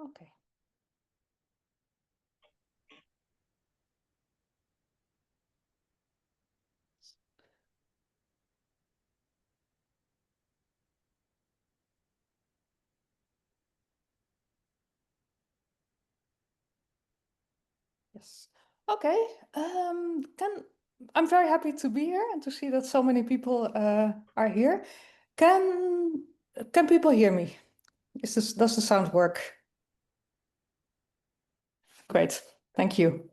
Okay. Yes. Okay. I'm very happy to be here and to see that so many people are here. Can people hear me? Does the sound work? Great. Thank you.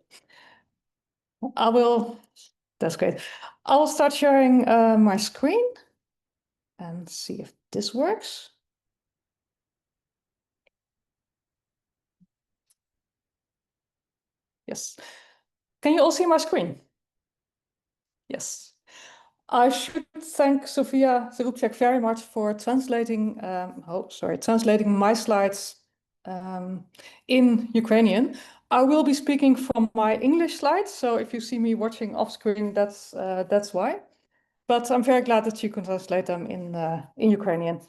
That's great. I will start sharing my screen and see if this works. Yes. Can you all see my screen? Yes. I should thank Sofia Zerubczak very much for translating my slides in Ukrainian. I will be speaking from my English slides, so if you see me watching off screen, that's why. But I'm very glad that you can translate them in Ukrainian.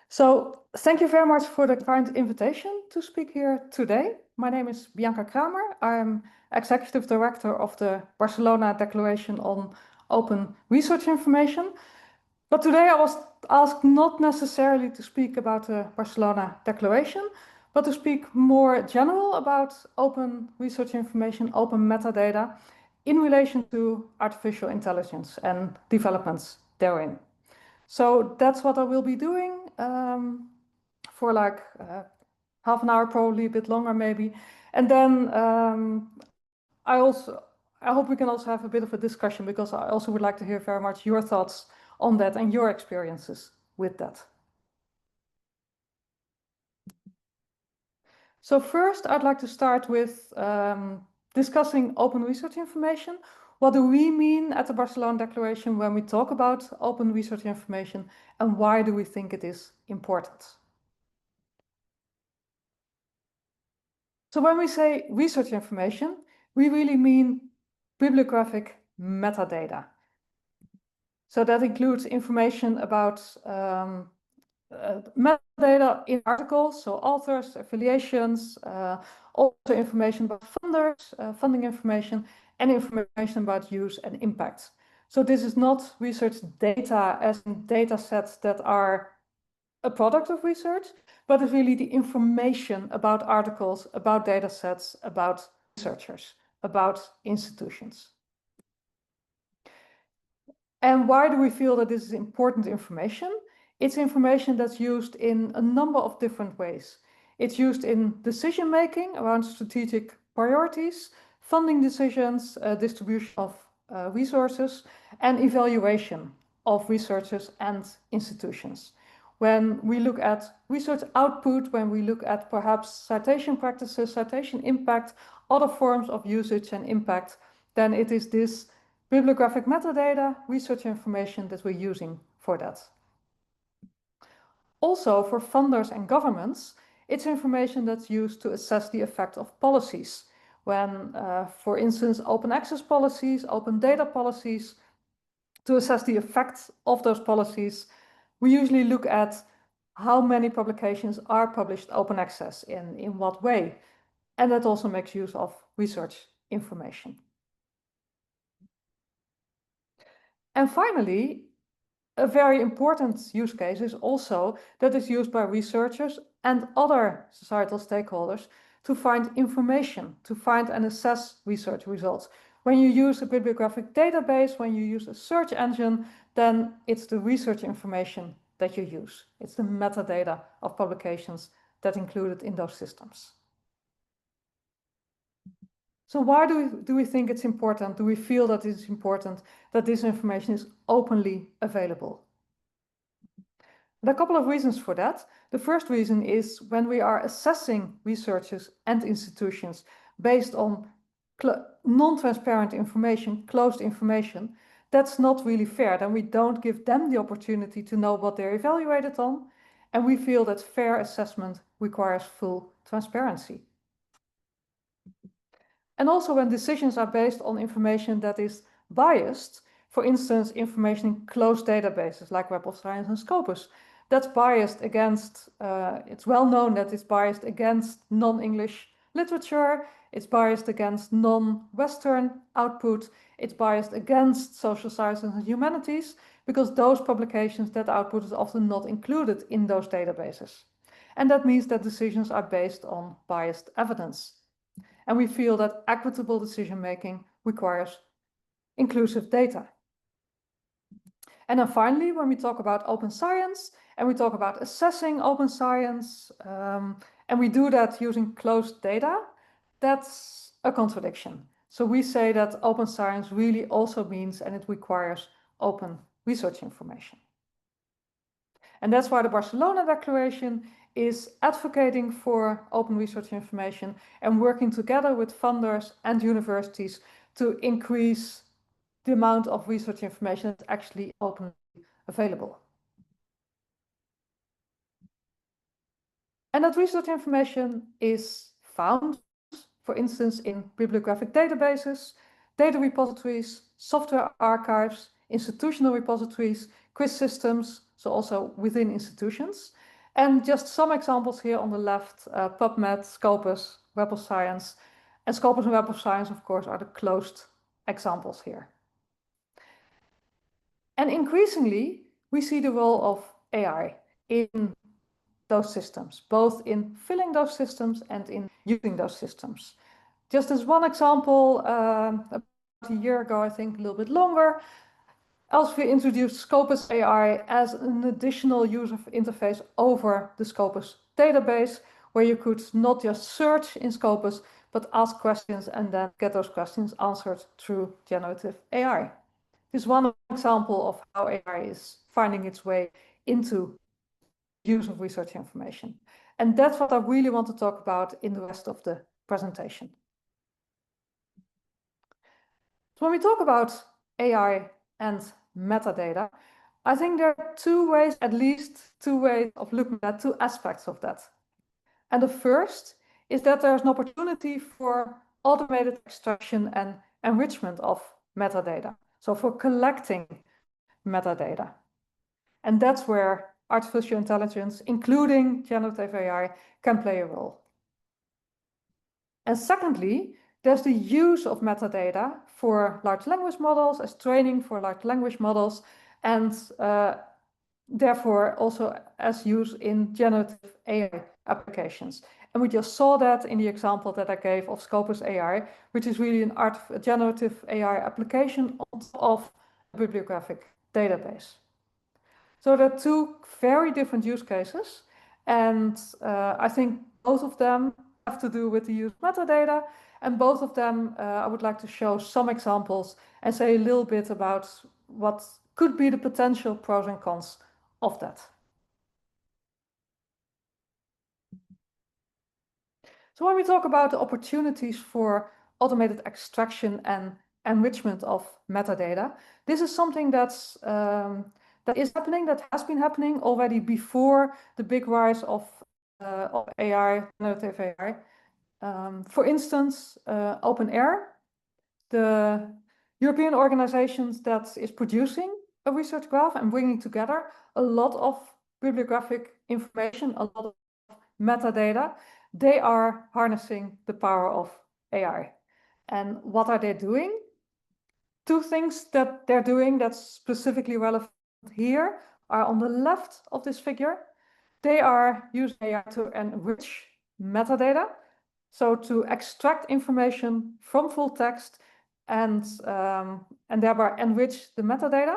So thank you very much for the kind invitation to speak here today. My name is Bianca Kramer. I'm Executive Director of the Barcelona Declaration on Open Research Information. But today I was asked not necessarily to speak about the Barcelona Declaration, but to speak more general about open research information, open metadata, in relation to artificial intelligence and developments therein. So that's what I will be doing for like half an hour, probably a bit longer maybe. And then I hope we can also have a bit of a discussion, because I also would like to hear very much your thoughts on that and your experiences with that. So first, I'd like to start with discussing open research information. What do we mean at the Barcelona Declaration when we talk about open research information, and why do we think it is important? So when we say research information, we really mean bibliographic metadata. So that includes information about metadata in articles, so authors, affiliations, also information about funders, funding information, and information about use and impact. So this is not research data as in data sets that are a product of research, but it's really the information about articles, about data sets, about researchers, about institutions. And why do we feel that this is important information? It's information that's used in a number of different ways. It's used in decision-making around strategic priorities, funding decisions, distribution of resources, and evaluation of researchers and institutions. When we look at research output, when we look at perhaps citation practices, citation impact, other forms of usage and impact, then it is this bibliographic metadata, research information that we're using for that. Also, for funders and governments, it's information that's used to assess the effect of policies. When, for instance, open access policies, open data policies, to assess the effects of those policies, we usually look at how many publications are published open access, in what way. And that also makes use of research information. And finally, a very important use case is also that is used by researchers and other societal stakeholders to find information, to find and assess research results. When you use a bibliographic database, when you use a search engine, then it's the research information that you use. It's the metadata of publications that included in those systems. So why do we think it's important? Do we feel that it's important that this information is openly available? There are a couple of reasons for that. The first reason is when we are assessing researchers and institutions based on non-transparent information, closed information, that's not really fair. Then we don't give them the opportunity to know what they're evaluated on. And we feel that fair assessment requires full transparency. And also when decisions are based on information that is biased, for instance, information in closed databases like Web of Science and Scopus, that's biased against, it's well known that it's biased against non-English literature, it's biased against non-Western output, it's biased against social sciences and humanities, because those publications, that output is often not included in those databases. And that means that decisions are based on biased evidence. And we feel that equitable decision-making requires inclusive data. And then finally, when we talk about open science, and we talk about assessing open science, and we do that using closed data, that's a contradiction. So we say that open science really also means, and it requires open research information. And that's why the Barcelona Declaration is advocating for open research information and working together with funders and universities to increase the amount of research information that's actually openly available. And that research information is found, for instance, in bibliographic databases, data repositories, software archives, institutional repositories, quiz systems, so also within institutions. And just some examples here on the left, PubMed, Scopus, Web of Science. And Scopus and Web of Science, of course, are the closed examples here. And increasingly, we see the role of AI in those systems, both in filling those systems and in using those systems. Just as one example, about a year ago, I think a little bit longer, Elsevier introduced Scopus AI as an additional user interface over the Scopus database, where you could not just search in Scopus, but ask questions and then get those questions answered through generative AI. This is one example of how AI is finding its way into use of research information. And that's what I really want to talk about in the rest of the presentation. So when we talk about AI and metadata, I think there are two ways, at least two ways of looking at two aspects of that. And the first is that there's an opportunity for automated extraction and enrichment of metadata. So for collecting metadata. And that's where artificial intelligence, including generative AI, can play a role. And secondly, there's the use of metadata for large language models as training for large language models, and therefore also as use in generative AI applications. And we just saw that in the example that I gave of Scopus AI, which is really a generative AI application on top of a bibliographic database. So there are two very different use cases, and I think both of them have to do with the use of metadata, and both of them I would like to show some examples and say a little bit about what could be the potential pros and cons of that. So when we talk about the opportunities for automated extraction and enrichment of metadata, this is something that has been happening already before the big rise of AI, generative AI. For instance, OpenAIRE, the European organization that is producing a research graph and bringing together a lot of bibliographic information, a lot of metadata, they are harnessing the power of AI. And what are they doing? Two things that they're doing that's specifically relevant here are on the left of this figure. They are using AI to enrich metadata, so to extract information from full text and thereby enrich the metadata,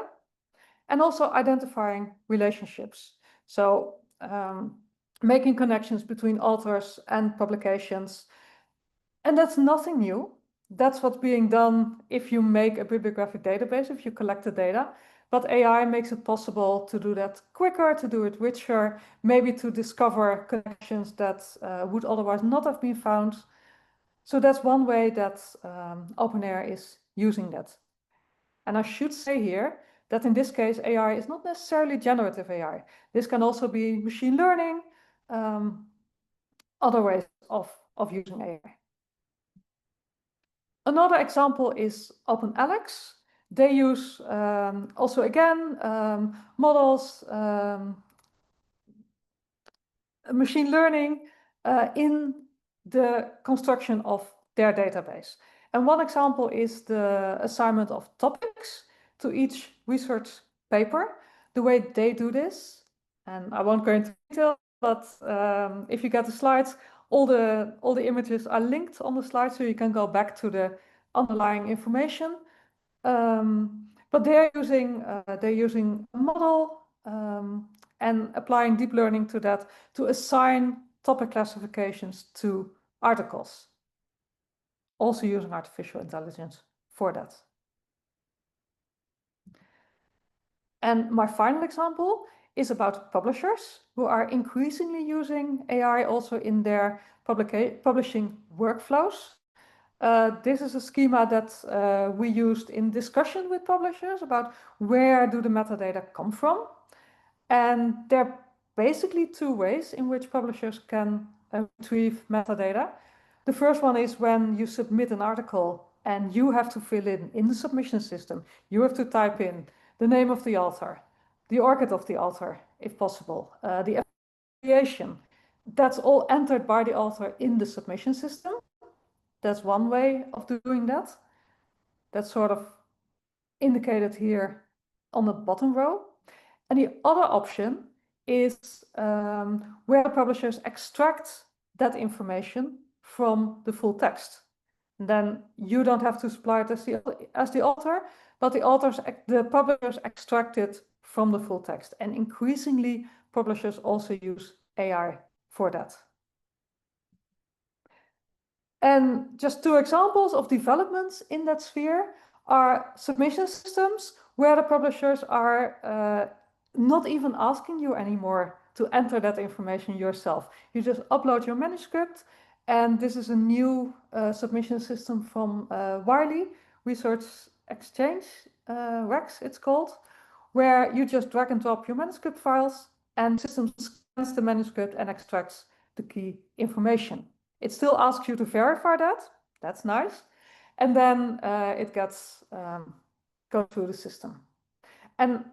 and also identifying relationships. So making connections between authors and publications. And that's nothing new. That's what's being done if you make a bibliographic database, if you collect the data. But AI makes it possible to do that quicker, to do it richer, maybe to discover connections that would otherwise not have been found. So that's one way that OpenAIRE is using that. And I should say here that in this case, AI is not necessarily generative AI. This can also be machine learning, other ways of using AI. Another example is OpenAlex. They use also again models machine learning in the construction of their database. And one example is the assignment of topics to each research paper. The way they do this, and I won't go into detail, but if you get the slides, all the images are linked on the slide, so you can go back to the underlying information. But they're using a model and applying deep learning to that to assign topic classifications to articles. Also using artificial intelligence for that. And my final example is about publishers who are increasingly using AI also in their publishing workflows. This is a schema that we used in discussion with publishers about where do the metadata come from. And there are basically two ways in which publishers can retrieve metadata. The first one is when you submit an article and you have to fill in the submission system. You have to type in the name of the author, the orchid of the author, if possible, the affiliation. That's all entered by the author in the submission system. That's one way of doing that. That's sort of indicated here on the bottom row. And the other option is where publishers extract that information from the full text. And then you don't have to supply it as the author, but the publishers extract it from the full text. And increasingly, publishers also use AI for that. And just two examples of developments in that sphere are submission systems where the publishers are not even asking you anymore to enter that information yourself. You just upload your manuscript, and this is a new submission system from Wiley Research Exchange, REX it's called, where you just drag and drop your manuscript files and the system scans the manuscript and extracts the key information. It still asks you to verify that. That's nice. And then it gets go through the system. And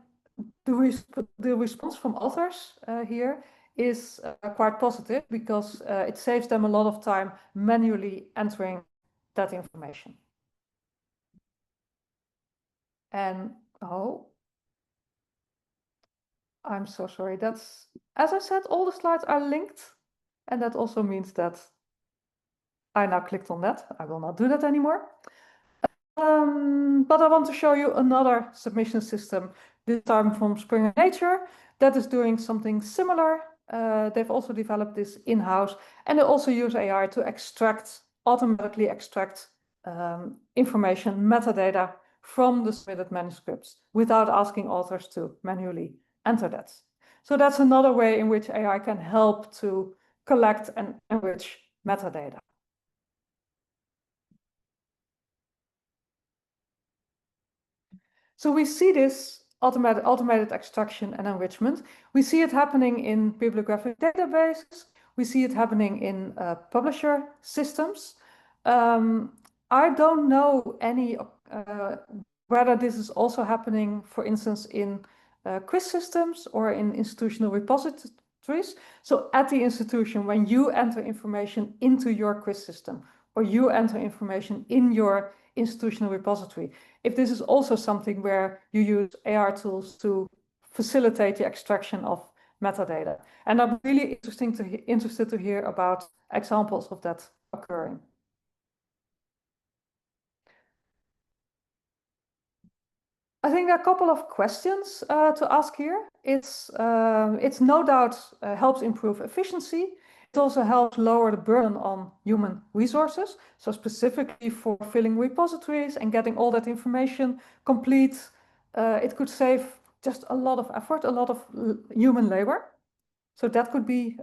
the response from authors here is quite positive because it saves them a lot of time manually entering that information. And I'm so sorry. That's, as I said, all the slides are linked. And that also means that I now clicked on that. I will not do that anymore. But I want to show you another submission system, this time from Springer Nature, that is doing something similar. They've also developed this in-house, and they also use AI to automatically extract information, metadata from the submitted manuscripts without asking authors to manually enter that. So that's another way in which AI can help to collect and enrich metadata. So we see this automated extraction and enrichment. We see it happening in bibliographic databases. We see it happening in publisher systems. I don't know any whether this is also happening, for instance, in quiz systems or in institutional repositories. So at the institution, when you enter information into your quiz system, or you enter information in your institutional repository, if this is also something where you use AI tools to facilitate the extraction of metadata. And I'm really interested to hear about examples of that occurring. I think a couple of questions to ask here. It's no doubt helps improve efficiency. It also helps lower the burden on human resources. So specifically for filling repositories and getting all that information complete, it could save just a lot of effort, a lot of human labor. So that could be,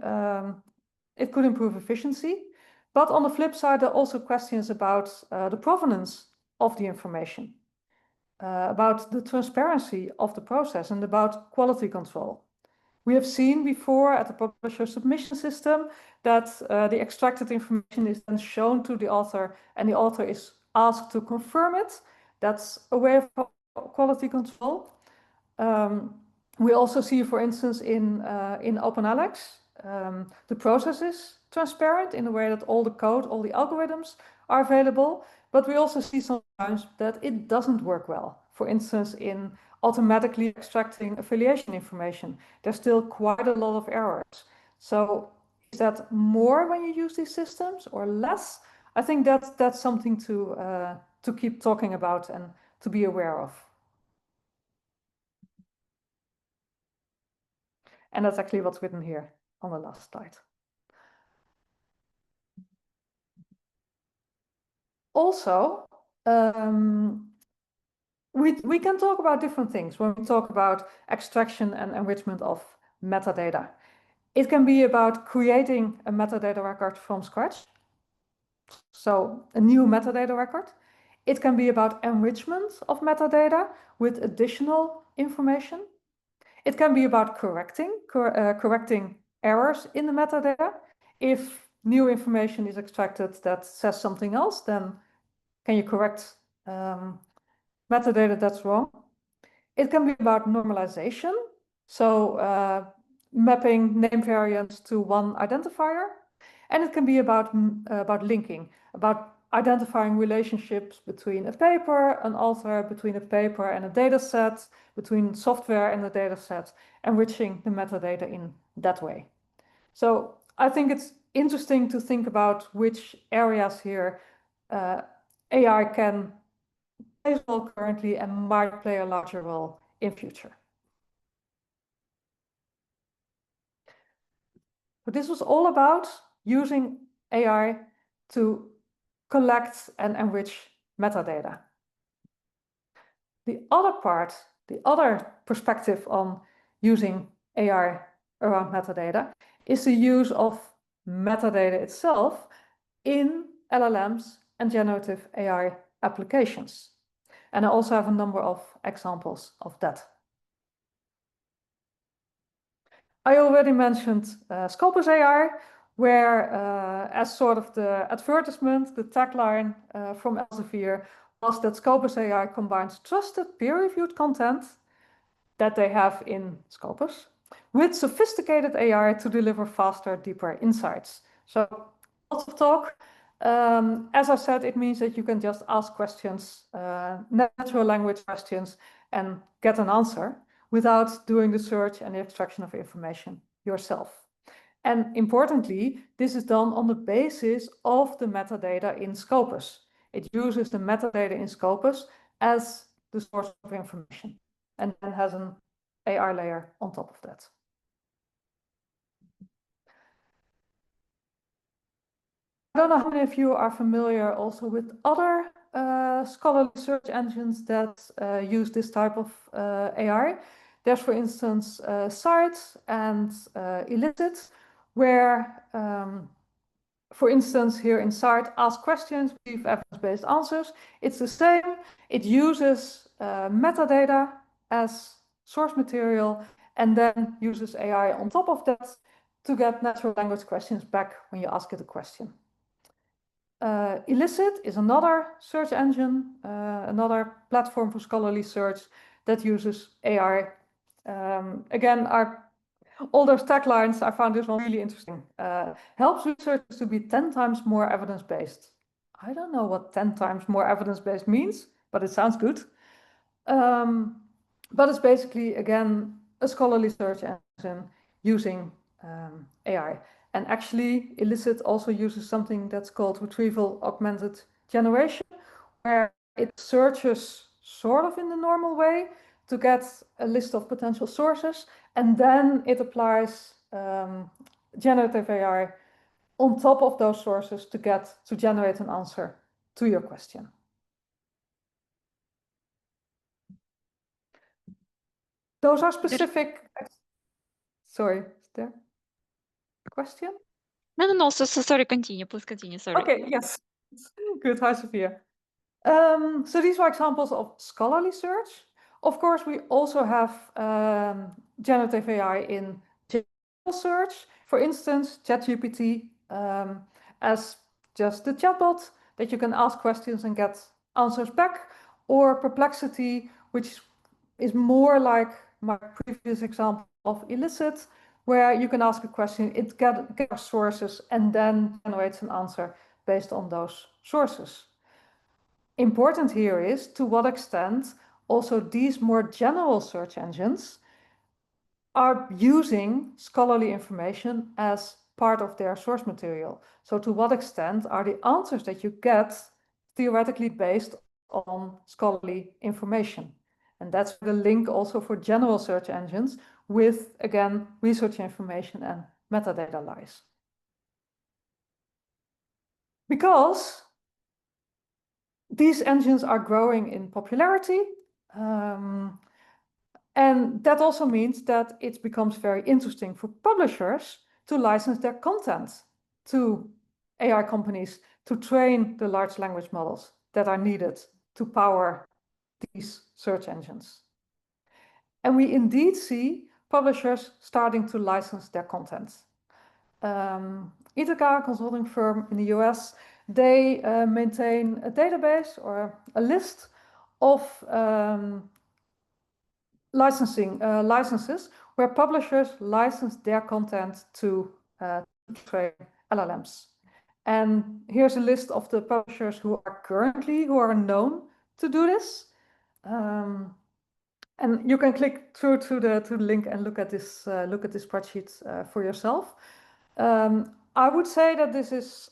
it could improve efficiency. But on the flip side, there are also questions about the provenance of the information. About the transparency of the process and about quality control. We have seen before at the publisher submission system that the extracted information is then shown to the author and the author is asked to confirm it. That's a way of quality control. We also see, for instance, in OpenAlex, the process is transparent in a way that all the code, all the algorithms are available, but we also see sometimes that it doesn't work well. For instance, in automatically extracting affiliation information, there's still quite a lot of errors. So is that more when you use these systems or less? I think that's something to keep talking about and to be aware of. And that's actually what's written here on the last slide. Also, we can talk about different things when we talk about extraction and enrichment of metadata. It can be about creating a metadata record from scratch, so a new metadata record. It can be about enrichment of metadata with additional information. It can be about correcting errors in the metadata. If new information is extracted that says something else, then can you correct metadata that's wrong? It can be about normalization, so mapping name variants to one identifier. And it can be about linking, about identifying relationships between a paper, an author, between a paper and a data set, between software and a data set, enriching the metadata in that way. So I think it's interesting to think about which areas here AI can play a role currently and might play a larger role in future. But this was all about using AI to collect and enrich metadata. The other part, the other perspective on using AI around metadata is the use of metadata itself in LLMs and generative AI applications. And I also have a number of examples of that. I already mentioned Scopus AI, where as sort of the advertisement, the tagline from Elsevier was that Scopus AI combines trusted peer-reviewed content that they have in Scopus with sophisticated AI to deliver faster, deeper insights. So lots of talk. As I said, it means that you can just ask questions, natural language questions, and get an answer without doing the search and the extraction of information yourself. And importantly, this is done on the basis of the metadata in Scopus. It uses the metadata in Scopus as the source of information and then has an AI layer on top of that. I don't know how many of you are familiar also with other scholarly search engines that use this type of AI. There's, for instance, Cite and Elicit, where, for instance, here in Cite, ask questions, receive evidence-based answers. It's the same. It uses metadata as source material and then uses AI on top of that to get natural language questions back when you ask it a question. Elicit is another search engine, another platform for scholarly search that uses AI. Again, all those taglines, I found this one really interesting. Helps researchers to be 10 times more evidence-based. I don't know what 10 times more evidence-based means, but it sounds good. But it's basically, again, a scholarly search engine using AI. And actually, Elicit also uses something that's called retrieval augmented generation, where it searches sort of in the normal way to get a list of potential sources, and then it applies generative AI on top of those sources to generate an answer to your question. Those are specific. Sorry, is there a question? No. So sorry. Continue. Please continue. Sorry. Okay. Yes. Good. Hi, Sophia. So these were examples of scholarly search. Of course, we also have generative AI in general search. For instance, ChatGPT as just the chatbot that you can ask questions and get answers back, or Perplexity, which is more like my previous example of Elicit, where you can ask a question, it gathers sources and then generates an answer based on those sources. Important here is to what extent also these more general search engines are using scholarly information as part of their source material. So to what extent are the answers that you get theoretically based on scholarly information? And that's the link also for general search engines with, again, research information and metadata lies. Because these engines are growing in popularity, and that also means that it becomes very interesting for publishers to license their content to AI companies to train the large language models that are needed to power these search engines. And we indeed see publishers starting to license their content. Ithaca, a consulting firm in the US, they maintain a database or a list of licenses where publishers license their content to train LLMs. And here's a list of the publishers who are known to do this. And you can click through to the link and look at this spreadsheet for yourself. I would say that this is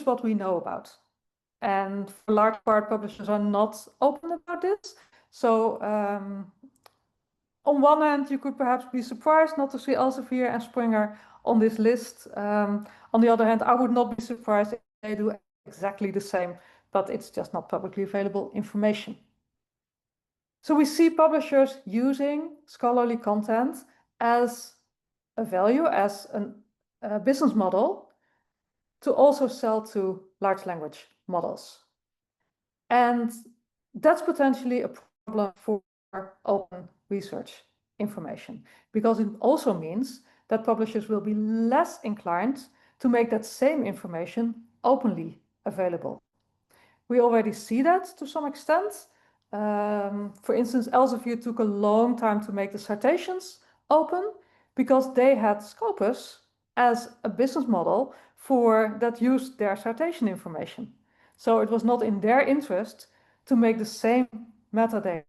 what we know about. And for a large part, publishers are not open about this. So on one hand, you could perhaps be surprised not to see Elsevier and Springer on this list. On the other hand, I would not be surprised if they do exactly the same, but it's just not publicly available information. So we see publishers using scholarly content as a value, as a business model, to also sell to large language models. And that's potentially a problem for open research information, because it also means that publishers will be less inclined to make that same information openly available. We already see that to some extent. For instance, Elsevier took a long time to make the citations open because they had Scopus as a business model that used their citation information. So it was not in their interest to make the same metadata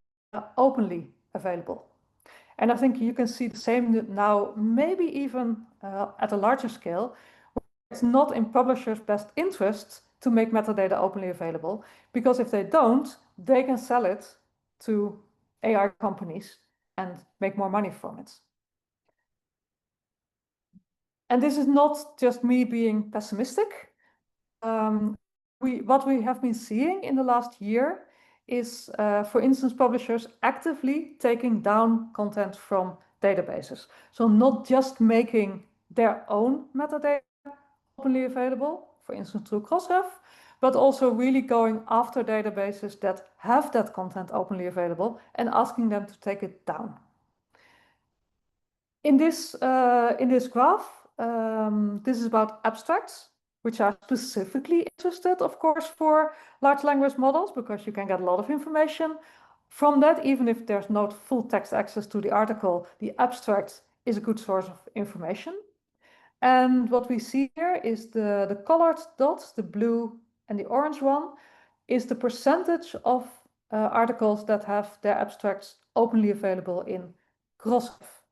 openly available. And I think you can see the same now, maybe even at a larger scale. It's not in publishers' best interest to make metadata openly available, because if they don't, they can sell it to AI companies and make more money from it. And this is not just me being pessimistic. What we have been seeing in the last year is, for instance, publishers actively taking down content from databases. So not just making their own metadata openly available, for instance, through Crossref, but also really going after databases that have that content openly available and asking them to take it down. In this graph, this is about abstracts, which are specifically interested, of course, for large language models, because you can get a lot of information from that. Even if there's not full text access to the article, the abstract is a good source of information. And what we see here is the colored dots, the blue and the orange one, is the percentage of articles that have their abstracts openly available in Crossref,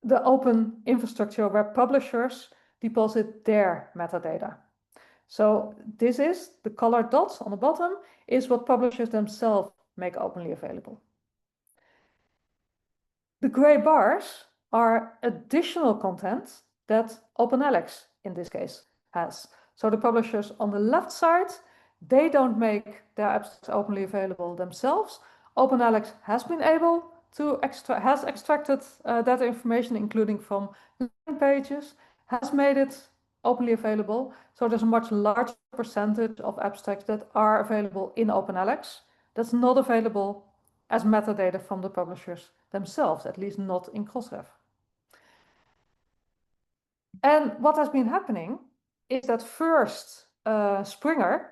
the open infrastructure where publishers deposit their metadata. So this is the colored dots on the bottom, is what publishers themselves make openly available. The gray bars are additional content that OpenAlex, in this case, has. So the publishers on the left side, they don't make their abstracts openly available themselves. OpenAlex has been able to extracted that information, including from landing pages, has made it openly available. So there's a much larger percentage of abstracts that are available in OpenAlex that's not available as metadata from the publishers themselves, at least not in Crossref. And what has been happening is that first Springer,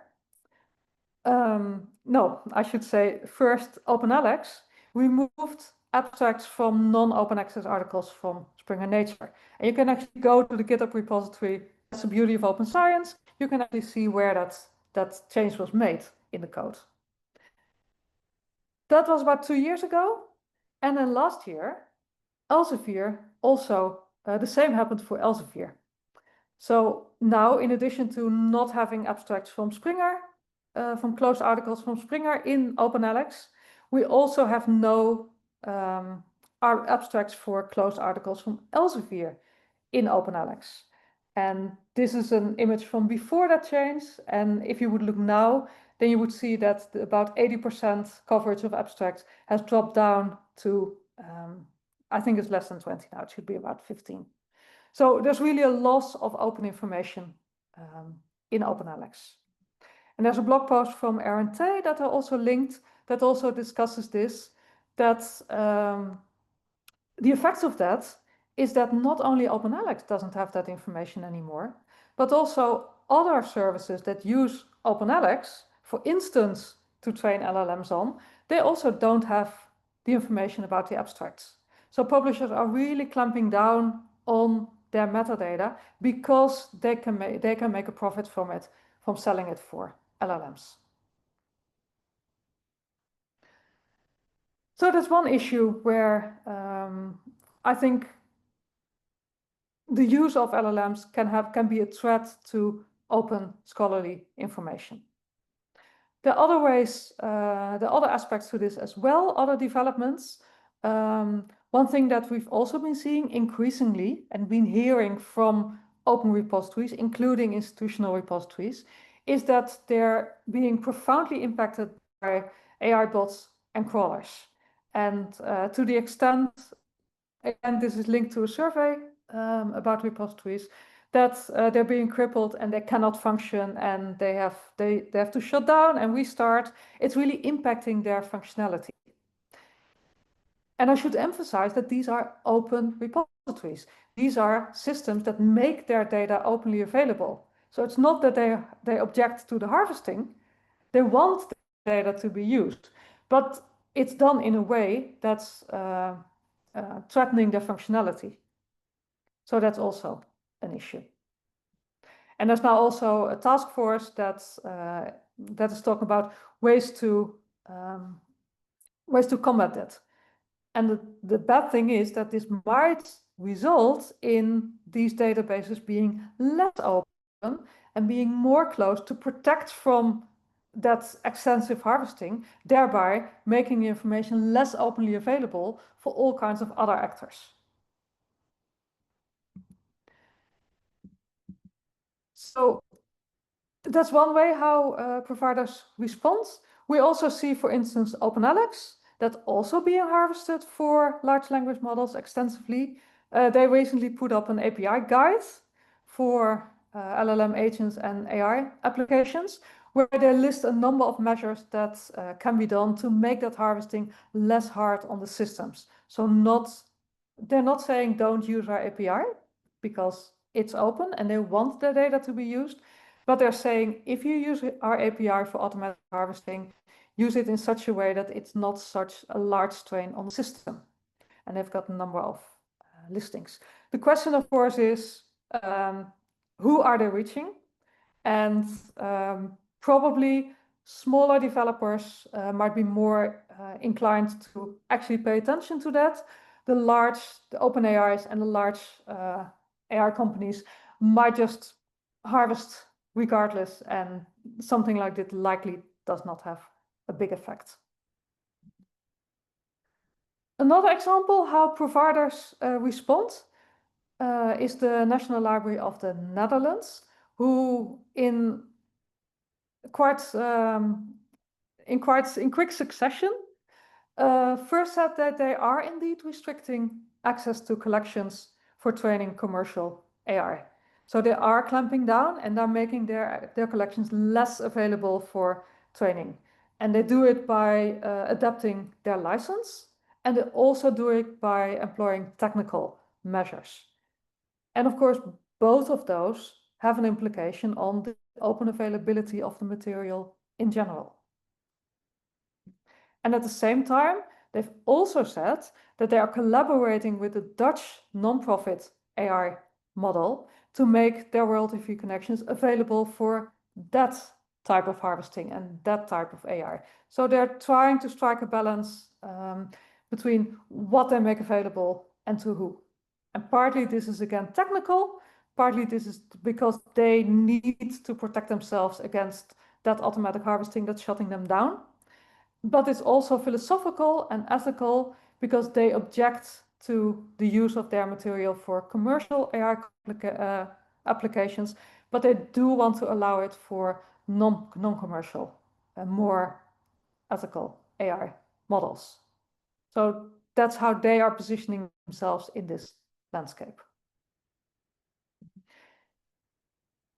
no, I should say first OpenAlex removed abstracts from non-open access articles from Springer Nature. And you can actually go to the GitHub repository. That's the beauty of open science. You can actually see where that change was made in the code. That was about 2 years ago. And then last year, Elsevier also, the same happened for Elsevier. So now, in addition to not having abstracts from Springer, from closed articles from Springer in OpenAlex, we also have no abstracts for closed articles from Elsevier in OpenAlex. And this is an image from before that change. And if you would look now, then you would see that about 80% coverage of abstracts has dropped down to, I think it's less than 20 now. It should be about 15. So there's really a loss of open information in OpenAlex. And there's a blog post from Aaron Tay that I also linked that also discusses this, that the effects of that is that not only OpenAlex doesn't have that information anymore, but also other services that use OpenAlex, for instance, to train LLMs on, they also don't have the information about the abstracts. So publishers are really clamping down on their metadata because they can make a profit from it, from selling it for LLMs. So that's one issue where I think the use of LLMs can be a threat to open scholarly information. There are other ways, there are other aspects to this as well, other developments. One thing that we've also been seeing increasingly and been hearing from open repositories, including institutional repositories, is that they're being profoundly impacted by AI bots and crawlers. And to the extent, and this is linked to a survey about repositories, that they're being crippled and they cannot function and they have to shut down and restart. It's really impacting their functionality. And I should emphasize that these are open repositories. These are systems that make their data openly available. So it's not that they object to the harvesting. They want the data to be used, but it's done in a way that's threatening their functionality. So that's also an issue. And there's now also a task force that is talking about ways to combat that. And the bad thing is that this might result in these databases being less open and being more closed to protect from that extensive harvesting, thereby making the information less openly available for all kinds of other actors. So that's one way how providers respond. We also see, for instance, OpenAlex, that's also being harvested for large language models extensively. They recently put up an API guide for LLM agents and AI applications, where they list a number of measures that can be done to make that harvesting less hard on the systems. So they're not saying don't use our API because it's open and they want their data to be used, but they're saying if you use our API for automatic harvesting, use it in such a way that it's not such a large strain on the system. And they've got a number of listings. The question, of course, is who are they reaching? And probably smaller developers might be more inclined to actually pay attention to that. The open AIs and the large AI companies might just harvest regardless, and something like that likely does not have a big effect. Another example how providers respond is the National Library of the Netherlands, who in quick succession first said that they are indeed restricting access to collections for training commercial AI. So they are clamping down and they're making their collections less available for training. And they do it by adapting their license, and they also do it by employing technical measures. And of course, both of those have an implication on the open availability of the material in general. And at the same time, They've also said that they are collaborating with the Dutch non-profit AI model to make their royalty free connections available for that type of harvesting and that type of AI. So they're trying to strike a balance between what they make available and to who. And partly this is again technical, partly this is because they need to protect themselves against that automatic harvesting that's shutting them down. But it's also philosophical and ethical because they object to the use of their material for commercial AI applications, but they do want to allow it for non-commercial and more ethical AI models. So that's how they are positioning themselves in this landscape.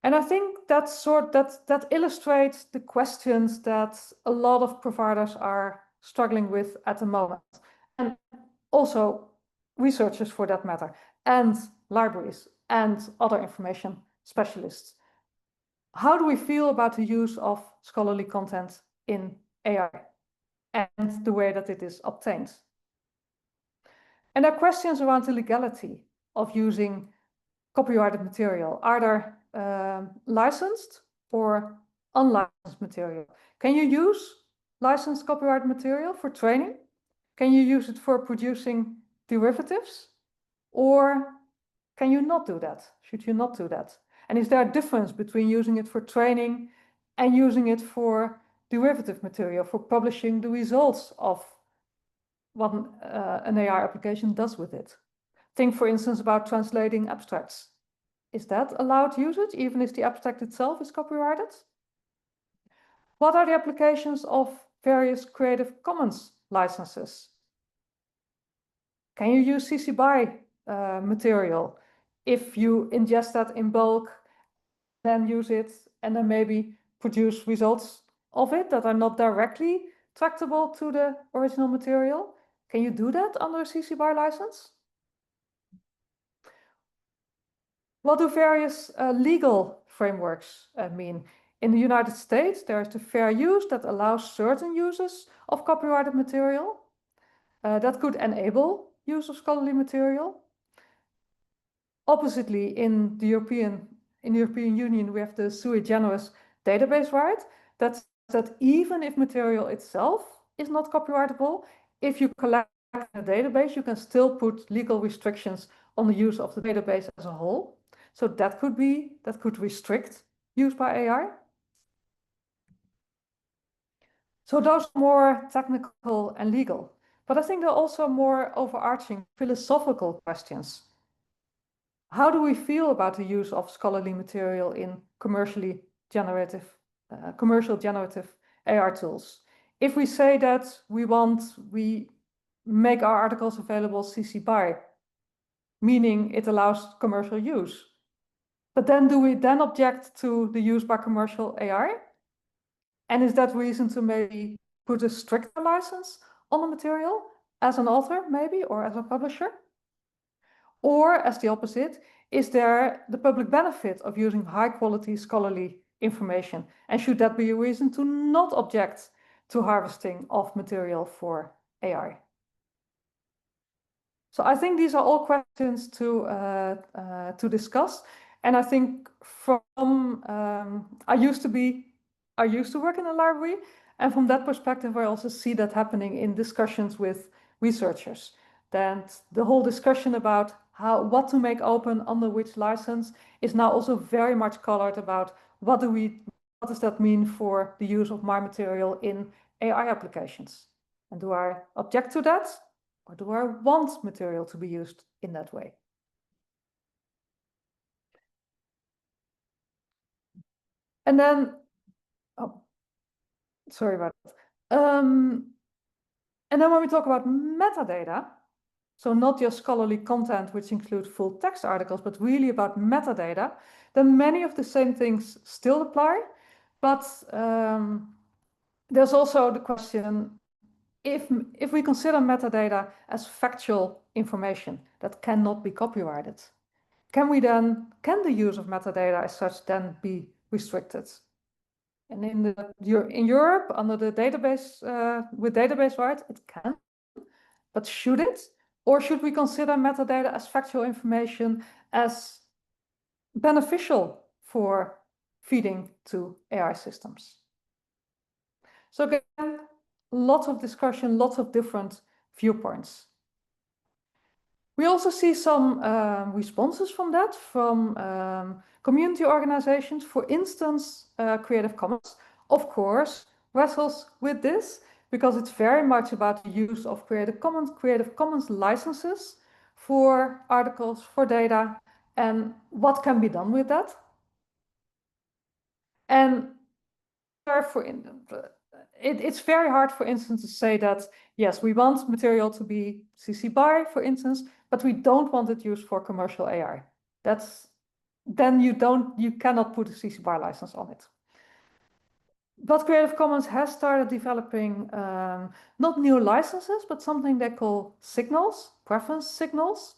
And I think that illustrates the questions that a lot of providers are struggling with at the moment, and also researchers for that matter, and libraries and other information specialists. How do we feel about the use of scholarly content in AI and the way that it is obtained? And there are questions around the legality of using copyrighted material. Are there licensed or unlicensed material? Can you use licensed copyrighted material for training? Can you use it for producing derivatives? Or can you not do that? Should you not do that? And is there a difference between using it for training and using it for derivative material, for publishing the results of what an AI application does with it? Think, for instance, about translating abstracts. Is that allowed usage, even if the abstract itself is copyrighted? What are the applications of various Creative Commons licenses? Can you use CC BY material if you ingest that in bulk, then use it, and then maybe produce results of it that are not directly tractable to the original material? Can you do that under a CC BY license? What do various legal frameworks mean? In the United States, there is the fair use that allows certain uses of copyrighted material. That could enable use of scholarly material. Oppositely, in the European Union, we have the sui generis database right that says that even if material itself is not copyrightable, if you collect a database, you can still put legal restrictions on the use of the database as a whole. So that could restrict use by AI. So those are more technical and legal, but I think there are also more overarching philosophical questions. How do we feel about the use of scholarly material in commercial generative AI tools? If we say that we make our articles available CC BY, meaning it allows commercial use, but then do we then object to the use by commercial AI? And is that reason to maybe put a stricter license on the material as an author, maybe, or as a publisher? Or as the opposite, is there the public benefit of using high quality scholarly information? And should that be a reason to not object to harvesting of material for AI? So I think these are all questions to discuss. And I think I used to work in a library, and from that perspective, I also see that happening in discussions with researchers. Then the whole discussion about what to make open under which license is now also very much colored about what does that mean for the use of my material in AI applications? And do I object to that, or do I want material to be used in that way? And then, sorry about that. And then when we talk about metadata, so not just scholarly content, which include full text articles, but really about metadata, then many of the same things still apply. But there's also the question, if we consider metadata as factual information that cannot be copyrighted, can the use of metadata as such then be restricted? And in Europe, under the database, with database rights, it can. But should it? Or should we consider metadata as factual information as beneficial for feeding to AI systems? So again, lots of discussion, lots of different viewpoints. We also see some responses from that, from community organizations. For instance, Creative Commons, of course, wrestles with this because it's very much about the use of Creative Commons licenses for articles, for data, and what can be done with that. And it's very hard, for instance, to say that, yes, we want material to be CC BY, for instance, but we don't want it used for commercial AI. Then you cannot put a CC BY license on it. But Creative Commons has started developing not new licenses, but something they call signals, preference signals,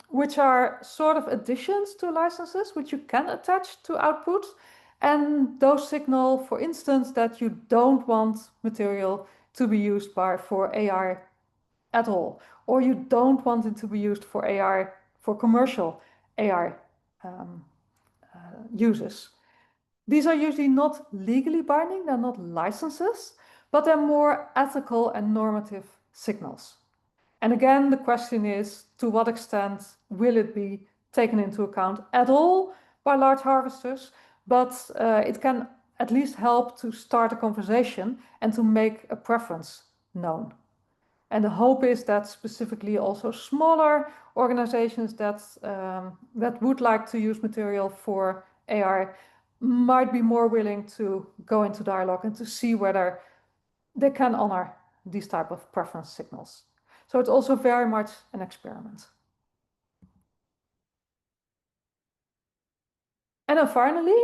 which are sort of additions to licenses, which you can attach to output. And those signal, for instance, that you don't want material to be used for AI at all, or you don't want it to be used for AI, for commercial AI uses. These are usually not legally binding, they're not licenses, but they're more ethical and normative signals. And again, the question is, to what extent will it be taken into account at all by large harvesters? But it can at least help to start a conversation and to make a preference known. And the hope is that specifically also smaller organizations that would like to use material for AI might be more willing to go into dialogue and to see whether they can honor these type of preference signals. So it's also very much an experiment. And then finally,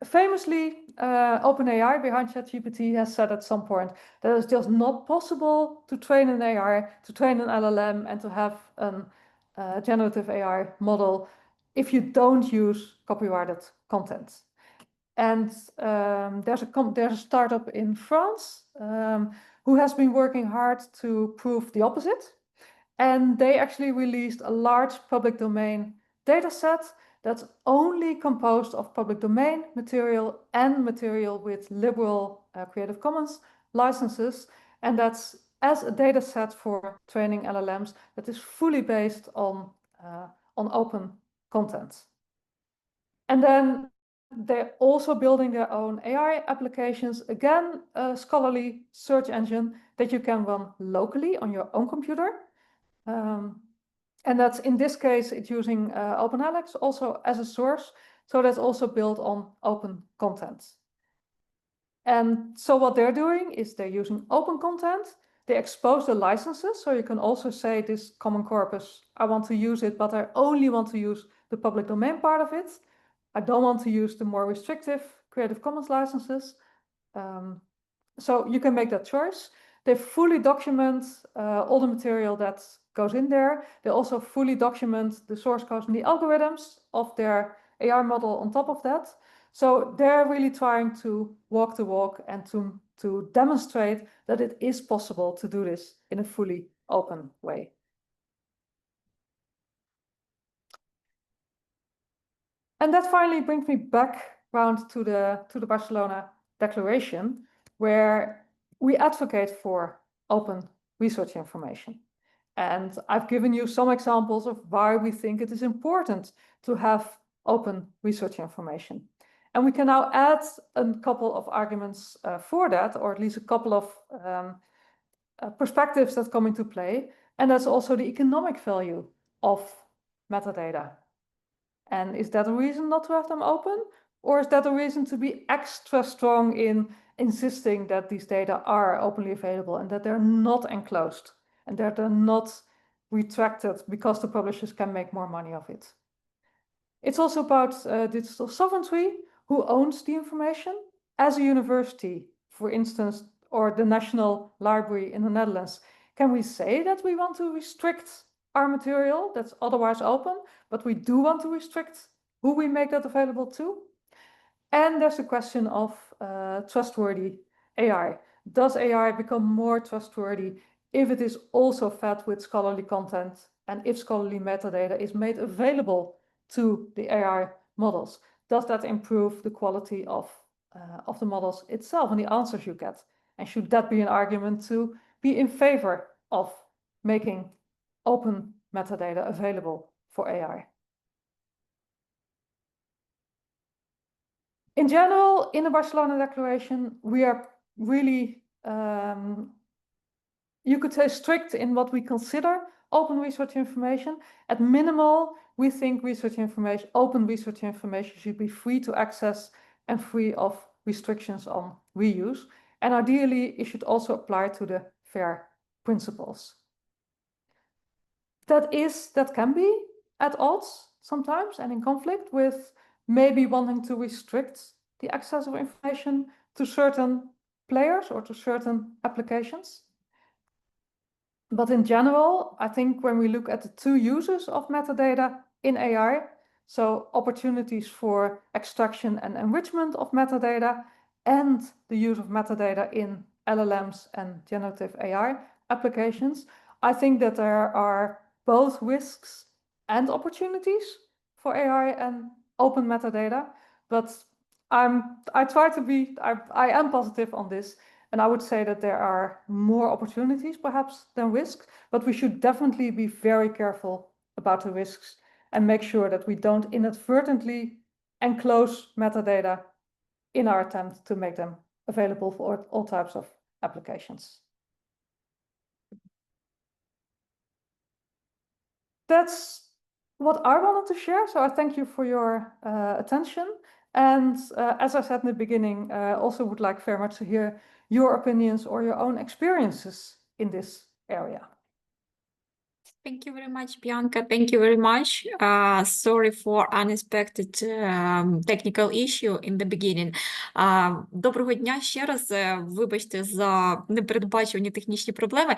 famously, OpenAI behind ChatGPT has said at some point that it's just not possible to train an AI, to train an LLM, and to have a generative AI model if you don't use copyrighted content. And there's a startup in France who has been working hard to prove the opposite. And they actually released a large public domain data set that's only composed of public domain material and material with liberal Creative Commons licenses. And that's as a data set for training LLMs that is fully based on open content. And then they're also building their own AI applications, again, a scholarly search engine that you can run locally on your own computer. And that's, in this case, it's using OpenAlex also as a source. So that's also built on open content. And so what they're doing is they're using open content. They expose the licenses. So you can also say this common corpus, I want to use it, but I only want to use the public domain part of it. I don't want to use the more restrictive Creative Commons licenses. So you can make that choice. They fully document all the material that goes in there. They also fully document the source codes and the algorithms of their AI model on top of that. So they're really trying to walk the walk and to demonstrate that it is possible to do this in a fully open way. And that finally brings me back round to the Barcelona Declaration, where we advocate for open research information. And I've given you some examples of why we think it is important to have open research information. And we can now add a couple of arguments for that, or at least a couple of perspectives that come into play. And that's also the economic value of metadata. And is that a reason not to have them open? Or is that a reason to be extra strong in insisting that these data are openly available and that they're not enclosed and that they're not retracted because the publishers can make more money of it? It's also about digital sovereignty. Who owns the information? As a university, for instance, or the National Library in the Netherlands, can we say that we want to restrict our material that's otherwise open, but we do want to restrict who we make that available to? And there's a question of trustworthy AI. Does AI become more trustworthy if it is also fed with scholarly content and if scholarly metadata is made available to the AI models? Does that improve the quality of the models itself and the answers you get? And should that be an argument to be in favor of making open metadata available for AI? In general, in the Barcelona Declaration, we are really, you could say, strict in what we consider open research information. At minimal, we think open research information should be free to access and free of restrictions on reuse. And ideally, it should also apply to the FAIR principles. That can be at odds sometimes and in conflict with maybe wanting to restrict the access of information to certain players or to certain applications. But in general, I think when we look at the two uses of metadata in AI, so opportunities for extraction and enrichment of metadata and the use of metadata in LLMs and generative AI applications, I think that there are both risks and opportunities for AI and open metadata, but I am positive on this, and I would say that there are more opportunities perhaps than risks, but we should definitely be very careful about the risks and make sure that we don't inadvertently enclose metadata in our attempt to make them available for all types of applications. That's what I wanted to share, so I thank you for your attention. And as I said in the beginning, I also would like very much to hear your opinions or your own experiences in this area. Thank you very much, Bianca. Thank you very much. Sorry for unexpected technical issue in the beginning. Доброго дня ще раз. Вибачте за непередбачувані технічні проблеми.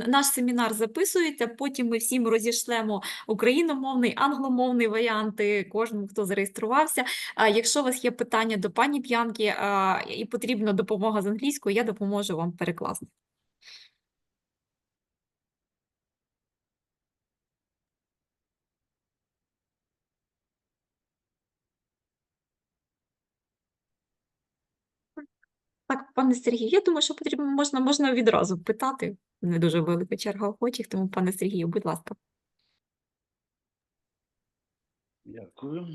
Наш семінар записується, потім ми всім розішлемо україномовний, англомовний варіанти кожному, хто зареєструвався. Якщо у вас є питання до пані Б'янки і потрібна допомога з англійською, я допоможу вам перекласти. Так, пане Сергію, я думаю, що потрібно, можна відразу питати. Не дуже велика черга охочих, тому, пане Сергію, будь ласка. Дякую.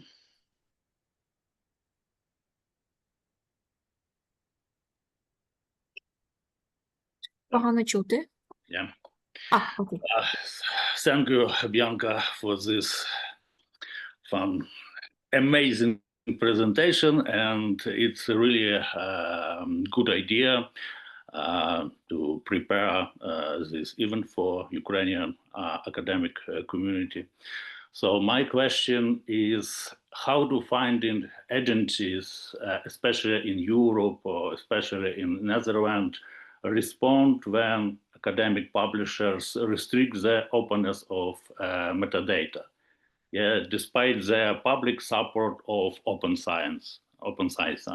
Погано чути. Yeah. Окей. Thank you, Bianca, for this fun, amazing presentation, and it's really a good idea to prepare this event for Ukrainian academic community. So my question is how do funding agencies, especially in Europe or especially in Netherlands, respond when academic publishers restrict the openness of metadata, despite their public support of open science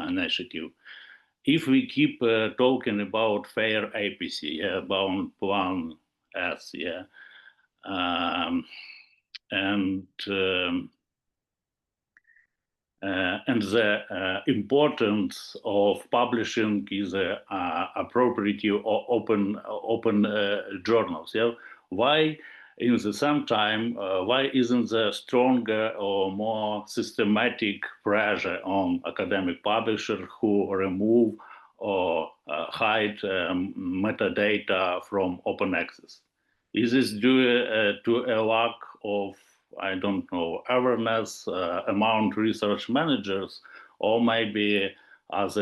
initiative? If we keep talking about FAIR APC, about Plan S, and the importance of publishing is appropriate or open journals. Why, in the same time, why isn't there stronger or more systematic pressure on academic publishers who remove or hide metadata from open access? Is this due to a lack of, I don't know, awareness among research managers, or maybe as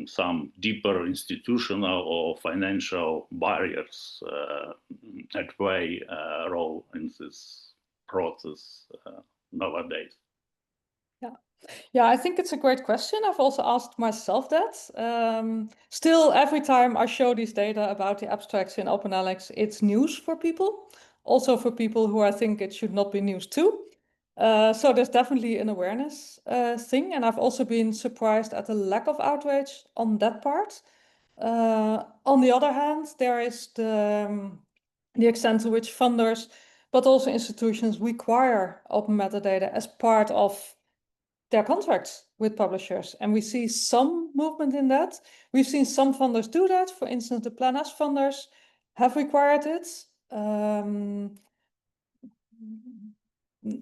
some deeper institutional or financial barriers at play role in this process nowadays? Yeah, I think it's a great question. I've also asked myself that. Still, every time I show these data about the abstracts in OpenAlex, it's news for people. Also for people who I think it should not be news too. So there's definitely an awareness thing. And I've also been surprised at the lack of outrage on that part. On the other hand, there is the extent to which funders, but also institutions, require open metadata as part of their contracts with publishers. And we see some movement in that. We've seen some funders do that. For instance, the Plan S funders have required it.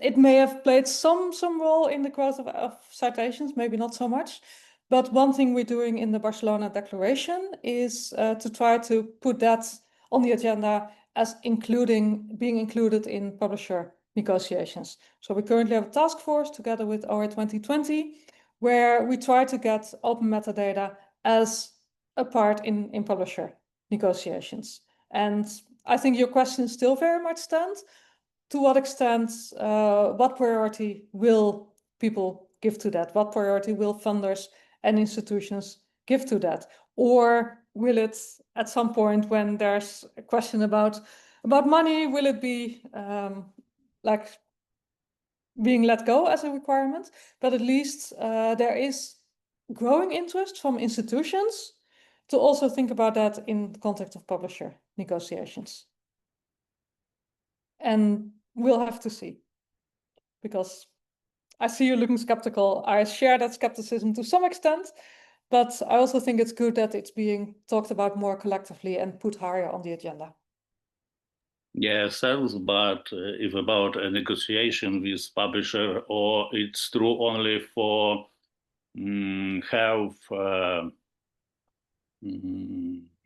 It may have played some role in the growth of citations, maybe not so much. But one thing we're doing in the Barcelona Declaration is to try to put that on the agenda as being included in publisher negotiations. So we currently have a task force together with OA 2020, where we try to get open metadata as a part in publisher negotiations. And I think your question still very much stands. To what extent, what priority will people give to that? What priority will funders and institutions give to that? Or will it, at some point when there's a question about money, will it be like being let go as a requirement? But at least there is growing interest from institutions to also think about that in the context of publisher negotiations. And we'll have to see, because I see you looking skeptical. I share that skepticism to some extent, but I also think it's good that it's being talked about more collectively and put higher on the agenda. Yes, but if about a negotiation with publisher, or it's true only for have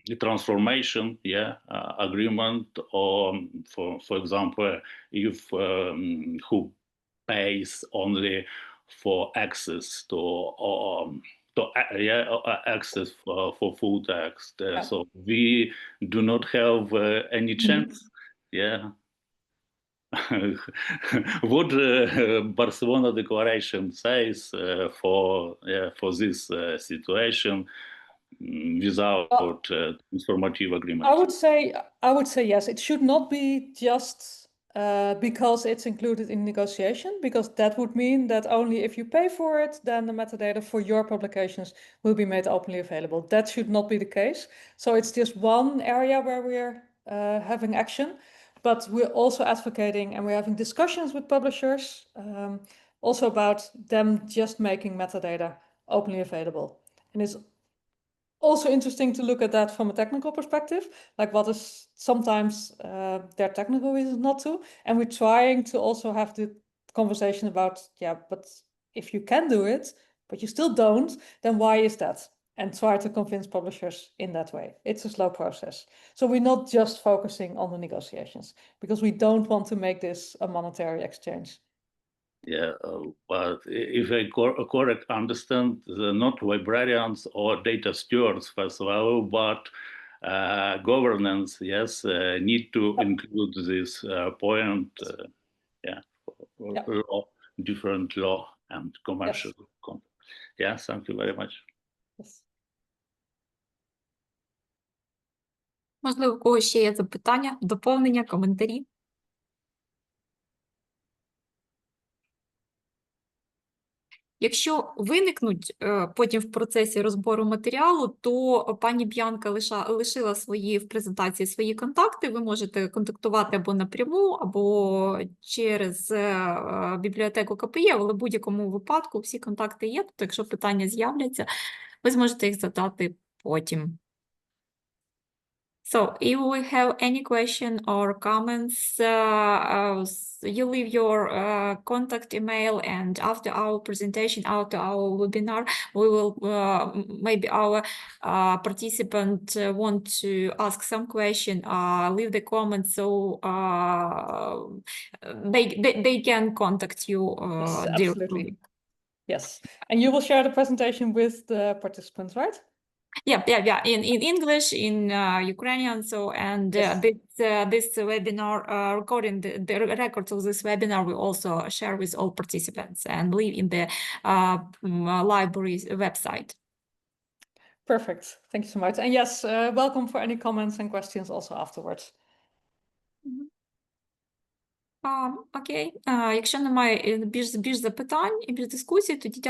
the transformation, agreement, or for example, if who pays only for access to access for full text. So we do not have any chance. What Barcelona Declaration says for this situation without transformative agreement? I would say yes. It should not be just because it's included in negotiation, because that would mean that only if you pay for it, then the metadata for your publications will be made openly available. That should not be the case. So it's just one area where we're having action, but we're also advocating, and we're having discussions with publishers also about them just making metadata openly available. And it's also interesting to look at that from a technical perspective, like what is sometimes their technical reasons not to. And we're trying to also have the conversation about, but if you can do it, but you still don't, then why is that? And try to convince publishers in that way. It's a slow process. So we're not just focusing on the negotiations, because we don't want to make this a monetary exchange. But if I correct understand, not librarians or data stewards, first of all, but governance, need to include this point, different law and commercial. Thank you very much. Yes. Можливо, у когось ще є запитання, доповнення, коментарі? Якщо виникнуть потім в процесі розбору матеріалу, то пані Бьянка лишила в презентації свої контакти. Ви можете контактувати або напряму, або через бібліотеку КПІ, але в будь-якому випадку всі контакти є. Тобто, якщо питання з'являться, ви зможете їх задати потім. So, if we have any question or comments, you leave your contact email, and after our presentation, after our webinar, we will, maybe our participant want to ask some question, leave the comments, so they can contact you directly. Yes, and you will share the presentation with the participants, right? Yeah. In English, in Ukrainian. So, and this webinar recording, the records of this webinar, we also share with all participants and leave in the library's website. Perfect. Thank you so much. And yes, welcome for any comments and questions also afterwards. Окей. Якщо немає більш запитань і більш дискусій, тоді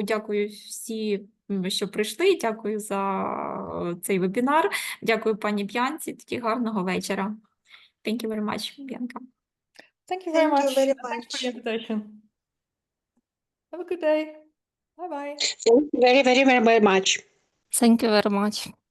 дякую всі що прийшли. Дякую за цей вебінар. Дякую пані Б'янці. Тоді гарного вечора. Thank you very much, Bianca. Thank you very Thank you much. very and thanks for the much. invitation. Have a good day. Bye bye. Thank you very, very, very, very much. Thank you very much.